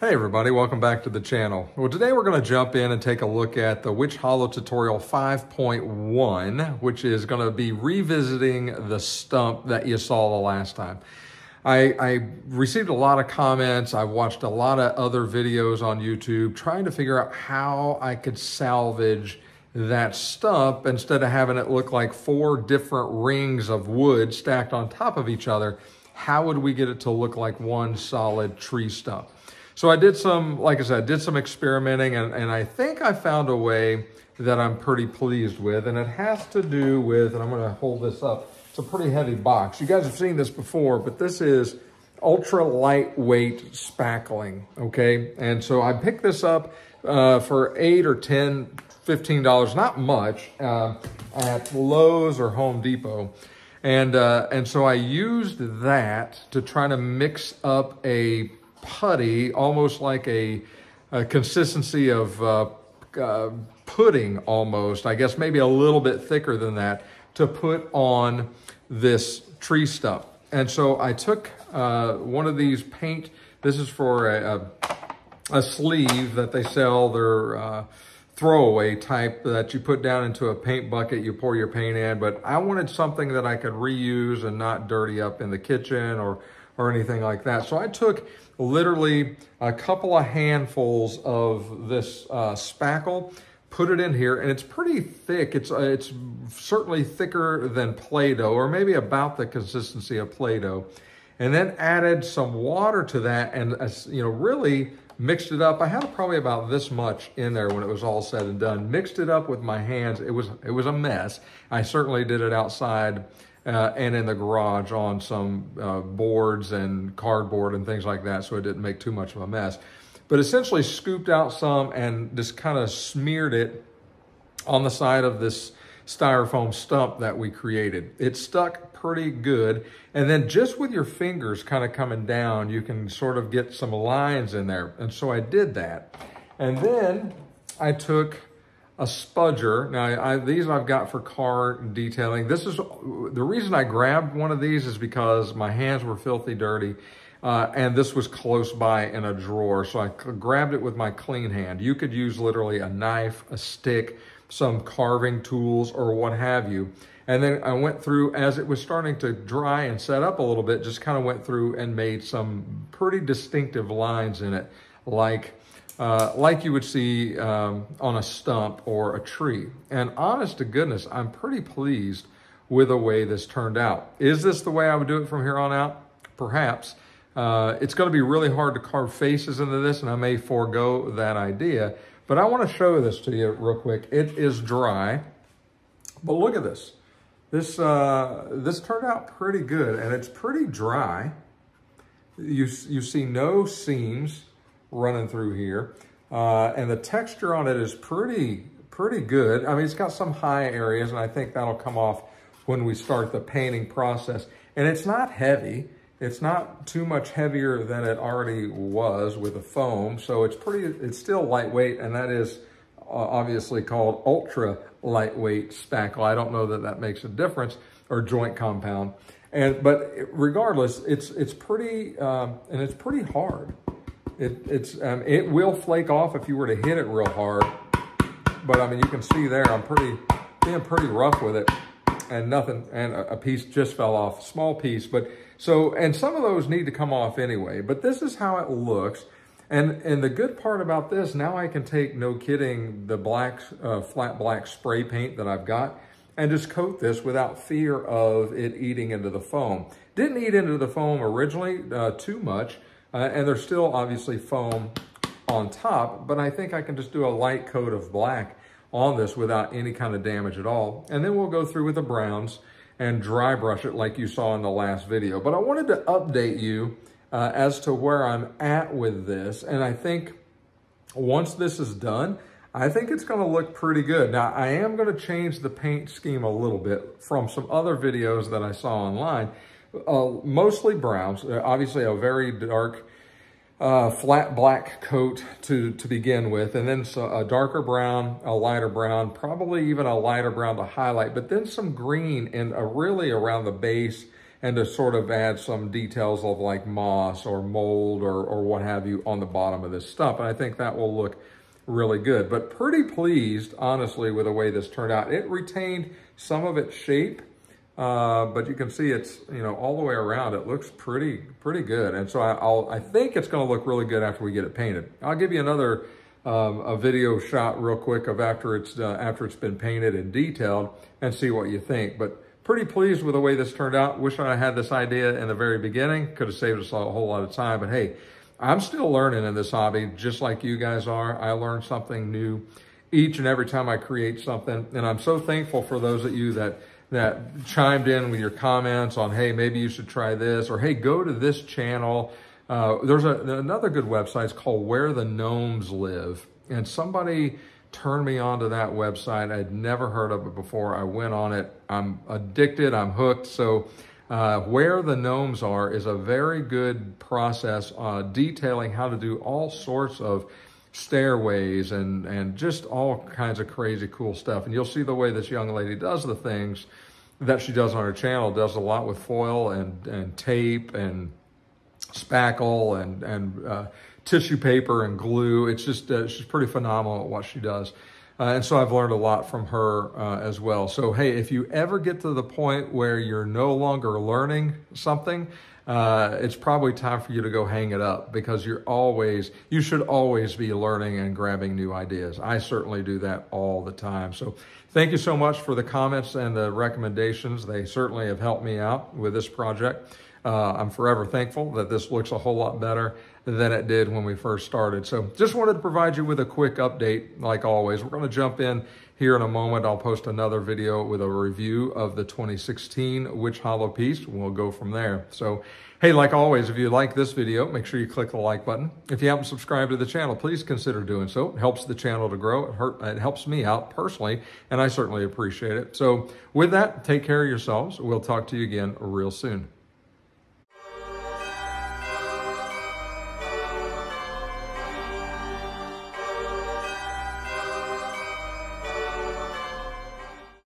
Hey everybody, welcome back to the channel. Well, today we're going to jump in and take a look at the Witch Hollow tutorial 5.1, which is going to be revisiting the stump that you saw the last time. I received a lot of comments. I watched a lot of other videos on YouTube trying to figure out how I could salvage that stump instead of having it look like 4 different rings of wood stacked on top of each other. How would we get it to look like one solid tree stump? So I did some, like I said, did some experimenting, and I think I found a way that I'm pretty pleased with, and it has to do with, and I'm gonna hold this up, it's a pretty heavy box. You guys have seen this before, but this is ultra lightweight spackling, okay? And so I picked this up for $8 or $10, $15, not much, at Lowe's or Home Depot. And so I used that to try to mix up a putty, almost like a consistency of pudding almost, I guess maybe a little bit thicker than that, to put on this tree stump. And so I took one of these paint, this is for a sleeve that they sell, their throwaway type that you put down into a paint bucket, you pour your paint in, but I wanted something that I could reuse and not dirty up in the kitchen or anything like that. So I took literally a couple of handfuls of this spackle, put it in here, and it's pretty thick. It's certainly thicker than Play-Doh, or maybe about the consistency of Play-Doh. And then added some water to that and really mixed it up. I had probably about this much in there when it was all said and done. Mixed it up with my hands. It was a mess. I certainly did it outside and in the garage on some boards and cardboard and things like that, so it didn't make too much of a mess. But essentially scooped out some and just kind of smeared it on the side of this styrofoam stump that we created. It stuck pretty good. And then just with your fingers kind of coming down, you can sort of get some lines in there. And so I did that. And then I took a spudger. Now, these I've got for car detailing. This is the reason I grabbed one of these is because my hands were filthy dirty, and this was close by in a drawer. So I grabbed it with my clean hand. You could use literally a knife, a stick, some carving tools, or what have you. And then I went through, as it was starting to dry and set up a little bit, just kind of went through and made some pretty distinctive lines in it, like you would see on a stump or a tree. And honest to goodness, I'm pretty pleased with the way this turned out. Is this the way I would do it from here on out? Perhaps. It's going to be really hard to carve faces into this, and I may forego that idea. But I want to show this to you real quick. It is dry, but look at this. This turned out pretty good, and it's pretty dry. You see no seams running through here, and the texture on it is pretty good. I mean, it's got some high areas, and I think that'll come off when we start the painting process. And it's not heavy. It's not too much heavier than it already was with the foam, so it's still lightweight, and that is obviously called ultra lightweight spackle. I don't know that makes a difference, or joint compound. But regardless, it's pretty and it's pretty hard. It will flake off if you were to hit it real hard, but I mean, you can see there I'm being pretty rough with it, and nothing, and a piece just fell off, small piece, but so, and some of those need to come off anyway, but this is how it looks. And the good part about this, now I can take, no kidding, the black, flat black spray paint that I've got and just coat this without fear of it eating into the foam. Didn't eat into the foam originally too much, and there's still obviously foam on top, but I think I can just do a light coat of black on this without any kind of damage at all. And then we'll go through with the browns and dry brush it like you saw in the last video. But I wanted to update you as to where I'm at with this. And I think once this is done, I think it's gonna look pretty good. Now, I am gonna change the paint scheme a little bit from some other videos that I saw online. Mostly browns, obviously a very dark flat black coat to begin with, and then a darker brown, a lighter brown, probably even a lighter brown to highlight, but then some green and really around the base and to sort of add some details of like moss or mold or what have you on the bottom of this stump. And I think that will look really good, but pretty pleased, honestly, with the way this turned out. It retained some of its shape, but you can see it's, you know, all the way around, it looks pretty good. And so I think it's going to look really good after we get it painted. I'll give you another a video shot real quick of after it's been painted and detailed and see what you think. But pretty pleased with the way this turned out. Wish I had this idea in the very beginning. Could have saved us a whole lot of time, but hey, I'm still learning in this hobby, just like you guys are. I learn something new each and every time I create something. And I'm so thankful for those of you that chimed in with your comments on, hey, maybe you should try this, or hey, go to this channel. There's another good website. It's called Where the Gnomes Live. And somebody turned me onto that website. I'd never heard of it before. I went on it. I'm addicted. I'm hooked. So Where the Gnomes Are is a very good process detailing how to do all sorts of stairways and just all kinds of crazy cool stuff. And you'll see the way this young lady does the things that she does on her channel. Does a lot with foil and tape and spackle and tissue paper and glue. It's just, she's pretty phenomenal at what she does. And so I've learned a lot from her as well. So, hey, if you ever get to the point where you're no longer learning something, it's probably time for you to go hang it up, because you should always be learning and grabbing new ideas. I certainly do that all the time. So thank you so much for the comments and the recommendations. They certainly have helped me out with this project. I'm forever thankful that this looks a whole lot better than it did when we first started. So just wanted to provide you with a quick update. Like always, we're going to jump in here in a moment. I'll post another video with a review of the 2016 Witch Hollow piece. We'll go from there. So, hey, like always, if you like this video, make sure you click the like button. If you haven't subscribed to the channel, please consider doing so. It helps the channel to grow. It helps me out personally, and I certainly appreciate it. So with that, take care of yourselves. We'll talk to you again real soon.